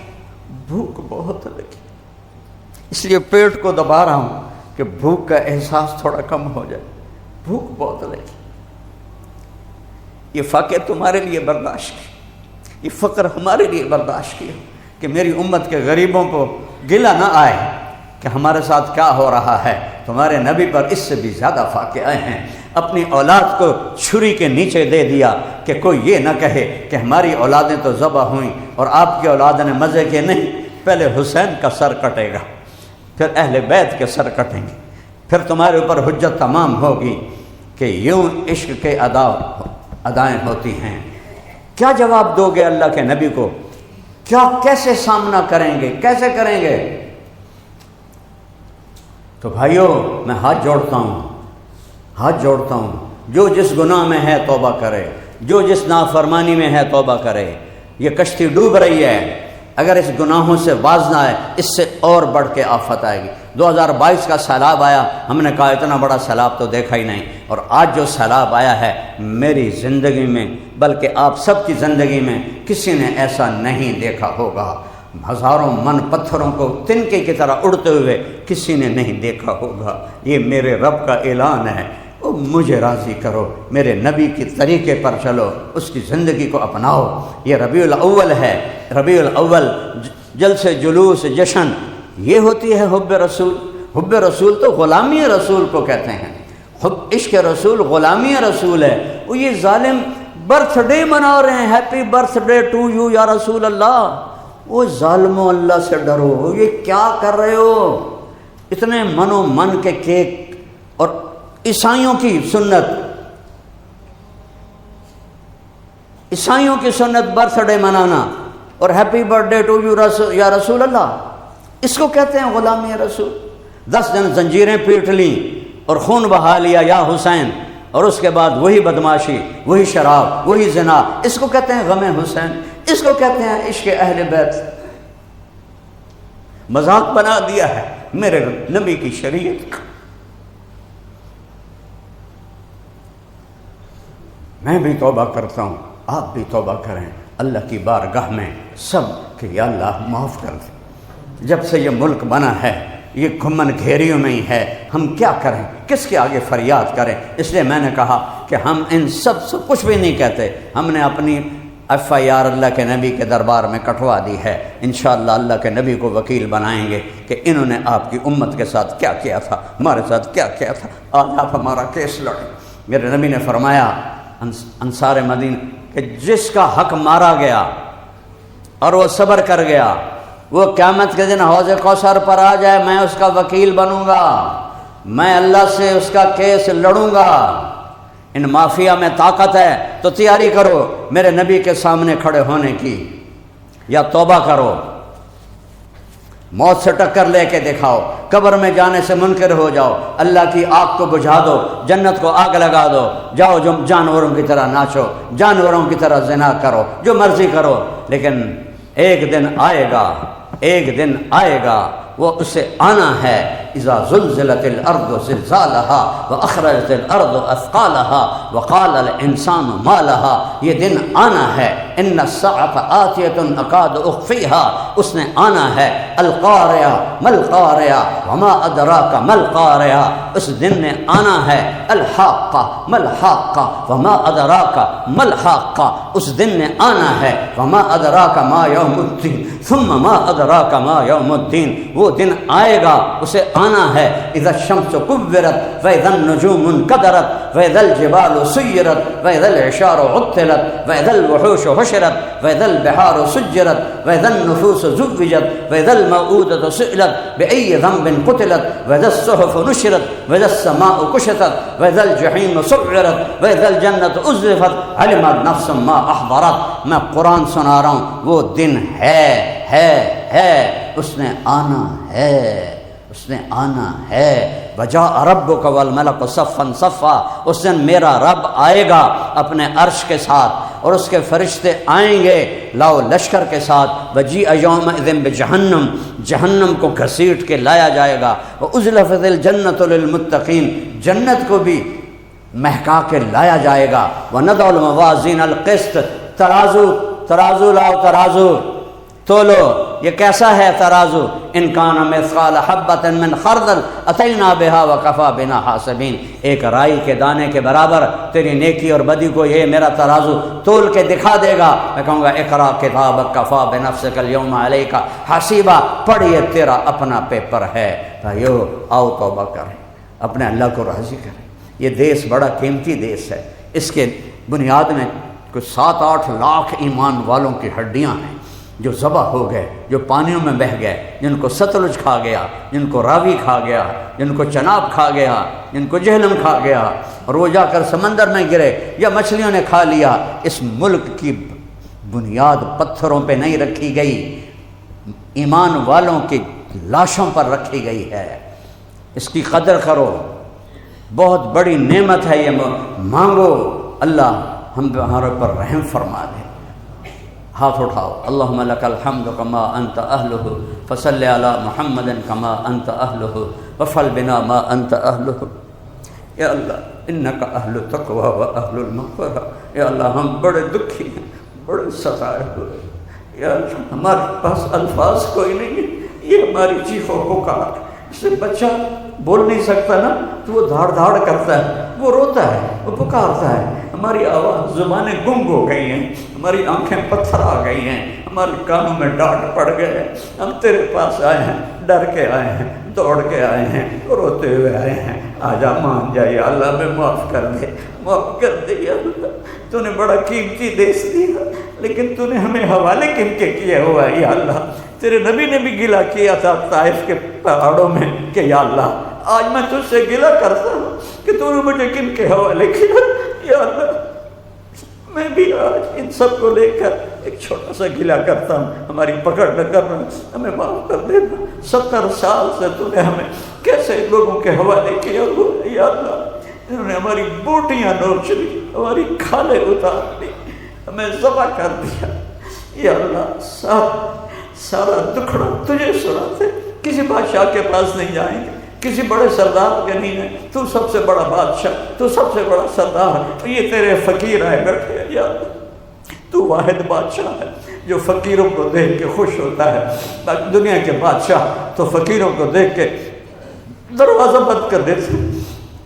بھوک بہت لگی، اس لیے پیٹ کو دبا رہا ہوں کہ بھوک کا احساس تھوڑا کم ہو جائے، بھوک بہت لگی۔ یہ فقر تمہارے لیے برداشت کی، یہ فقر ہمارے لیے برداشت کیا کہ میری امت کے غریبوں کو گلہ نہ آئے کہ ہمارے ساتھ کیا ہو رہا ہے، تمہارے نبی پر اس سے بھی زیادہ واقعے ہیں۔ اپنی اولاد کو چھری کے نیچے دے دیا کہ کوئی یہ نہ کہے کہ ہماری اولادیں تو ذبح ہوئیں اور آپ کی اولاد نے مزے کے نہیں، پہلے حسین کا سر کٹے گا، پھر اہل بیت کے سر کٹیں گے، پھر تمہارے اوپر حجت تمام ہوگی کہ یوں عشق کے ادائیں ہوتی ہیں۔ کیا جواب دو گے اللہ کے نبی کو؟ کیسے سامنا کریں گے، کیسے کریں گے؟ تو بھائیو میں ہاتھ جوڑتا ہوں، جو جس گناہ میں ہے توبہ کرے، جو جس نافرمانی میں ہے توبہ کرے۔ یہ کشتی ڈوب رہی ہے، اگر اس گناہوں سے باز نہ آئے اس سے اور بڑھ کے آفت آئے گی۔ 2022 کا سیلاب آیا، ہم نے کہا اتنا بڑا سیلاب تو دیکھا ہی نہیں، اور آج جو سیلاب آیا ہے میری زندگی میں بلکہ آپ سب کی زندگی میں کسی نے ایسا نہیں دیکھا ہوگا۔ ہزاروں من پتھروں کو تنکے کی طرح اڑتے ہوئے کسی نے نہیں دیکھا ہوگا۔ یہ میرے رب کا اعلان ہے، مجھے راضی کرو، میرے نبی کے طریقے پر چلو، اس کی زندگی کو اپناؤ۔ یہ ربیع الاول ہے، ربیع الاول جلسے جلوس جشن، یہ ہوتی ہے حب رسول۔ حب رسول تو غلامی رسول کو کہتے ہیں، عشق رسول غلامی رسول ہے۔ وہ یہ ظالم برتھ ڈے منا رہے ہیں، happy birthday to you یا رسول اللہ۔ وہ ظالموں اللہ سے ڈرو، یہ کیا کر رہے ہو؟ اتنے من و من کے کیک، اور عیسائیوں کی سنت برتھ ڈے منانا اور happy birthday to you یا رسول اللہ، اس کو کہتے ہیں غلامی رسول۔ 10 دن زنجیریں پیٹ لیں اور خون بہا لیا یا حسین، اور اس کے بعد وہی بدماشی، وہی شراب، وہی زنا، اس کو کہتے ہیں غم حسین، اس کو کہتے ہیں عشق اہل بیت۔ مذاق بنا دیا ہے میرے نبی کی شریعت۔ میں بھی توبہ کرتا ہوں، آپ بھی توبہ کریں اللہ کی بارگاہ میں سب کہ یا اللہ معاف کر دیں۔ جب سے یہ ملک بنا ہے یہ گھمن گھیریوں میں ہی ہے، ہم کیا کریں، کس کے آگے فریاد کریں؟ اس لیے میں نے کہا کہ ہم ان سب سے کچھ بھی نہیں کہتے، ہم نے اپنی FIR اللہ کے نبی کے دربار میں کٹوا دی ہے۔ انشاءاللہ اللہ کے نبی کو وکیل بنائیں گے کہ انہوں نے آپ کی امت کے ساتھ کیا کیا تھا، ہمارے ساتھ کیا کیا تھا، آج آپ ہمارا کیس لڑیں۔ میرے نبی نے فرمایا انصار مدینہ کہ جس کا حق مارا گیا اور وہ صبر کر گیا، وہ قیامت کے دن حوض کوثر پر آ جائے، میں اس کا وکیل بنوں گا، میں اللہ سے اس کا کیس لڑوں گا۔ ان مافیا میں طاقت ہے تو تیاری کرو میرے نبی کے سامنے کھڑے ہونے کی، یا توبہ کرو، موت سے ٹکر لے کے دکھاؤ، قبر میں جانے سے منکر ہو جاؤ، اللہ کی آگ کو بجھا دو، جنت کو آگ لگا دو، جاؤ جو جانوروں کی طرح ناچو، جانوروں کی طرح زنا کرو، جو مرضی کرو، لیکن ایک دن آئے گا وہ اسے آنا ہے۔ اذا زلزلت الارض زلزالها واخرجت الارض اثقالها وقال الانسان ما لها، یہ دن آنا ہے۔ ان الساعة آتیة اکاد اخفیها، اس نے آنا ہے۔ القارعہ ما القارعہ وما ادراک ما القارعہ، اس دن نے آنا ہے۔ الحاقہ ما الحاقہ وما ادراک ما الحاقہ، اس دن نے آنا ہے۔ وما ادراک ما یوم الدین ثم ما ادراک ما یوم الدین، وہ دن آئے گا، اسے آنا ہے۔ اذا الشمس كورت واذا النجوم انكدرت واذا الجبال سيرت واذا العشار عطلت واذا الوحوش حشرت واذا البحار سجرت واذا النفوس زوجت واذا الموءودة سئلت بأي ذنب قتلت واذا الصحف نشرت واذا السماء كشطت واذا الجحيم سعرت واذا الجنة أزلفت علمت نفس ما أحضرت۔ میں قرآن سنا رہا ہوں، وہ دن ہے، اس نے آنا ہے، اس نے آنا ہے۔ وجاء ربک والملک صفا صفا، اس دن میرا رب آئے گا اپنے عرش کے ساتھ اور اس کے فرشتے آئیں گے لاؤ لشکر کے ساتھ۔ وجیء یومئذ بجہنم، جہنم کو گھسیٹ کے لایا جائے گا۔ وازلفت الجنۃ للمتقین، جنت کو بھی مہکا کے لایا جائے گا۔ ونضع الموازین القسط، ترازو لاؤ، تولو یہ کیسا ہے ترازو، ان کان مثقال حبۃ من خردل اتینا بہا وکفی بنا حاسبین، ایک رائی کے دانے کے برابر تیری نیکی اور بدی کو یہ میرا ترازو تول کے دکھا دے گا۔ میں کہوں گا اقرا کتابک کفی بنفسک اليوم علیک حسیبا، پڑھیے تیرا اپنا پیپر ہے۔ بھائیو آؤ توبہ کریں، اپنے اللہ کو راضی کریں۔ یہ دیس بڑا قیمتی دیس ہے، اس کے بنیاد میں کچھ 7-8 لاکھ ایمان والوں کی ہڈیاں ہیں جو ذبح ہو گئے، جو پانیوں میں بہہ گئے، جن کو ستلج کھا گیا، جن کو راوی کھا گیا، جن کو چناب کھا گیا، جن کو جہلم کھا گیا، اور وہ جا کر سمندر میں گرے یا مچھلیوں نے کھا لیا۔ اس ملک کی بنیاد پتھروں پہ نہیں رکھی گئی، ایمان والوں کی لاشوں پر رکھی گئی ہے۔ اس کی قدر کرو، بہت بڑی نعمت ہے یہ، مانگو اللہ ہمارے پر رحم فرما دے۔ ہاتھ اٹھاؤ، اللہم لک الحمد کما انت اہلہ فصلی علی محمد کما انت اہلہ وفعل بنا ما انت اہلہ۔ یا اللہ انک اہل التقوی و اہل المغفرہ، یا اللہ ہم بڑے دکھی ہیں، بڑے ستائے ہوئے، یا اللہ ہمارے پاس الفاظ کوئی نہیں ہے، یہ ہماری چیخ و پکار۔ اس سے بچہ بول نہیں سکتا نا تو وہ دھاڑ دھاڑ کرتا ہے، وہ روتا ہے، وہ پکارتا ہے۔ ہماری آواز، زبانیں گنگ ہو گئی ہیں، ہماری آنکھیں پتھر آ گئی ہیں، ہمارے کانوں میں ڈانٹ پڑ گئے ہیں۔ ہم تیرے پاس آئے ہیں، ڈر کے آئے ہیں، دوڑ کے آئے ہیں، روتے ہوئے آئے ہیں۔ آجا مان جا یا اللہ، میں معاف کر دے، معاف کر دے یا اللہ۔ تو نے بڑا قیمتی دیس دیا، لیکن تو نے ہمیں حوالے کن کے کیا ہوا ہے یا اللہ۔ تیرے نبی نے بھی گلہ کیا تھا طائف کے پہاڑوں میں کہ یا اللہ آج میں تجھ سے گلہ کرتا ہوں کہ تو نے مجھے کن کے حوالے کیا یا اللہ۔ میں بھی آج ان سب کو لے کر ایک چھوٹا سا گلہ کرتا ہوں، ہماری پکڑ نہ کرنا، ہمیں معاف کر دینا۔ 70 سال سے تو نے ہمیں کیسے لوگوں کے حوالے کیا ہوا یا اللہ۔ انہوں نے ہماری بوٹیاں نوچ لی، ہماری کھالیں اتار لی، ہمیں ذبح کر دیا یا اللہ۔ سارا دکھڑا تجھے سناتے، کسی بادشاہ کے پاس نہیں جائیں گے، کسی بڑے سردار کے نہیں ہے، تو سب سے بڑا بادشاہ، تو سب سے بڑا سردار، یہ تیرے فقیر آئے بیٹھے ہیں یا اللہ۔ تو واحد بادشاہ ہے جو فقیروں کو دیکھ کے خوش ہوتا ہے، باقی دنیا کے بادشاہ تو فقیروں کو دیکھ کے دروازہ بند کر دیتے۔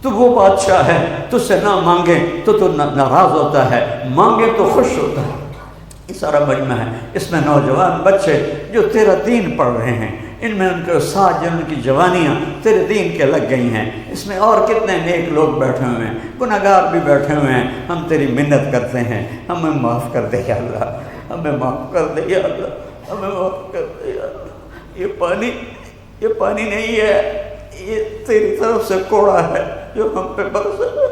تو وہ بادشاہ ہے تجھ سے نہ مانگے تو ناراض ہوتا ہے، مانگے تو خوش ہوتا ہے۔ یہ سارا مجمع ہے، اس میں نوجوان بچے جو تیرا دین پڑھ رہے ہیں، ان میں ان کے ساتھ جن کی جوانیاں تیرے دین کے لگ گئی ہیں، اس میں اور کتنے نیک لوگ بیٹھے ہوئے ہیں، گناہگار بھی بیٹھے ہوئے ہیں۔ ہم تیری منت کرتے ہیں، ہمیں معاف کر دے یا اللہ، ہمیں معاف کر دے یا اللہ، ہمیں معاف کر دے یا اللہ۔ یہ پانی نہیں ہے، یہ تیری طرف سے کوڑا ہے جو ہم پہ برس ہے۔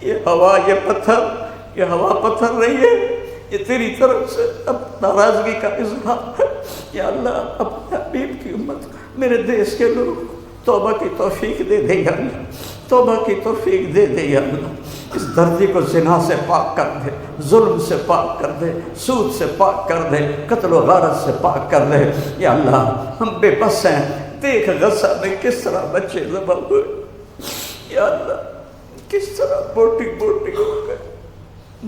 یہ ہوا، یہ پتھر، یہ ہوا پتھر نہیں ہے، یہ تیری طرف سے اب ناراضگی کا اظہار ہے یا اللہ۔ اپنے حبیب کی امت، میرے دیس کے لوگ توبہ کی توفیق دے دے یا اللہ، توبہ کی توفیق دے دے یا اللہ۔ اس دھرتی کو زنا سے پاک کر دے، ظلم سے پاک کر دے، سود سے پاک کر دے، قتل و غارت سے پاک کر دے یا اللہ۔ ہم بے بس ہیں، دیکھ غزہ میں کس طرح بچے ذبح ہوئے یا اللہ، کس طرح بوٹی بوٹی ہو گئے۔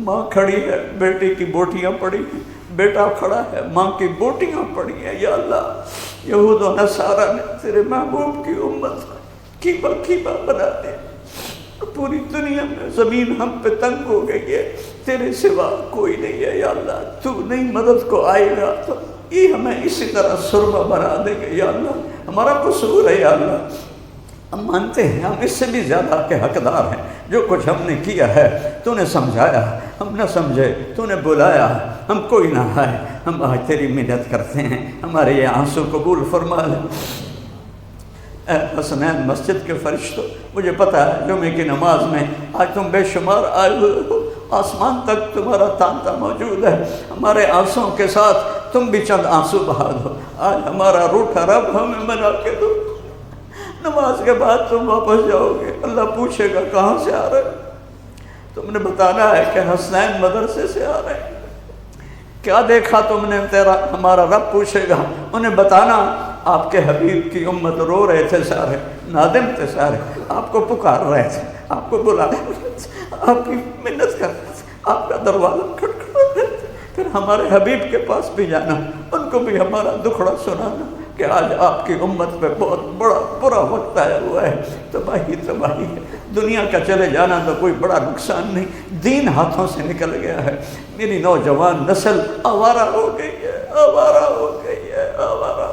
ماں کھڑی ہے، بیٹی کی بوٹیاں پڑی ہیں، بیٹا کھڑا ہے، ماں کی بوٹیاں پڑی ہیں یا اللہ۔ یہود و نصارہ نے تیرے محبوب کی امت کو کیبا کیبا بنا دے، پوری دنیا میں زمین ہم پہ تنگ ہو گئی ہے، تیرے سوا کوئی نہیں ہے یا اللہ۔ تو نہیں مدد کو آئے گا تو یہ ہمیں اسی طرح سرما بنا دے گے یا اللہ۔ ہمارا قصور ہے یا اللہ، ہم مانتے ہیں ہم اس سے بھی زیادہ کے حقدار ہیں۔ جو کچھ ہم نے کیا ہے تو نے سمجھایا، ہم نہ سمجھے تو نے بلایا، ہم کوئی نہ آئے، ہم آج تیری منت کرتے ہیں، ہمارے یہ آنسو قبول فرما لے۔ اے حسنین مسجد کے فرشتوں، مجھے پتہ ہے جمعے کی نماز میں آج تم بے شمار آئے ہوئے ہو، آسمان تک تمہارا تانتا موجود ہے، ہمارے آنسوں کے ساتھ تم بھی چند آنسو بہا دو۔ آج ہمارا روٹھا رب ہمیں منا کے دو۔ نماز کے بعد تم واپس جاؤ گے، اللہ پوچھے گا کہاں سے آ رہے؟ تم نے بتانا ہے کہ حسنین مدرسے سے آ رہے ہیں۔ کیا دیکھا تم نے؟ ہمارا رب پوچھے گا، انہیں بتانا آپ کے حبیب کی امت رو رہے تھے سارے، نادم تھے سارے، آپ کو پکار رہے تھے، آپ کو بلا رہے تھے، آپ کی منت کر رہے تھے، آپ کا دروازہ کھٹکھٹا رہے تھے۔ پھر ہمارے حبیب کے پاس بھی جانا، ان کو کو بھی ہمارا دکھڑا سنانا کہ آج آپ کی امت پہ بہت بڑا برا وقت آیا ہوا ہے، تباہی تباہی ہے۔ دنیا کا چلے جانا تو کوئی بڑا نقصان نہیں، دین ہاتھوں سے نکل گیا ہے۔ میری نوجوان نسل آوارہ ہو گئی ہے، آوارہ ہو گئی ہے، آوارہ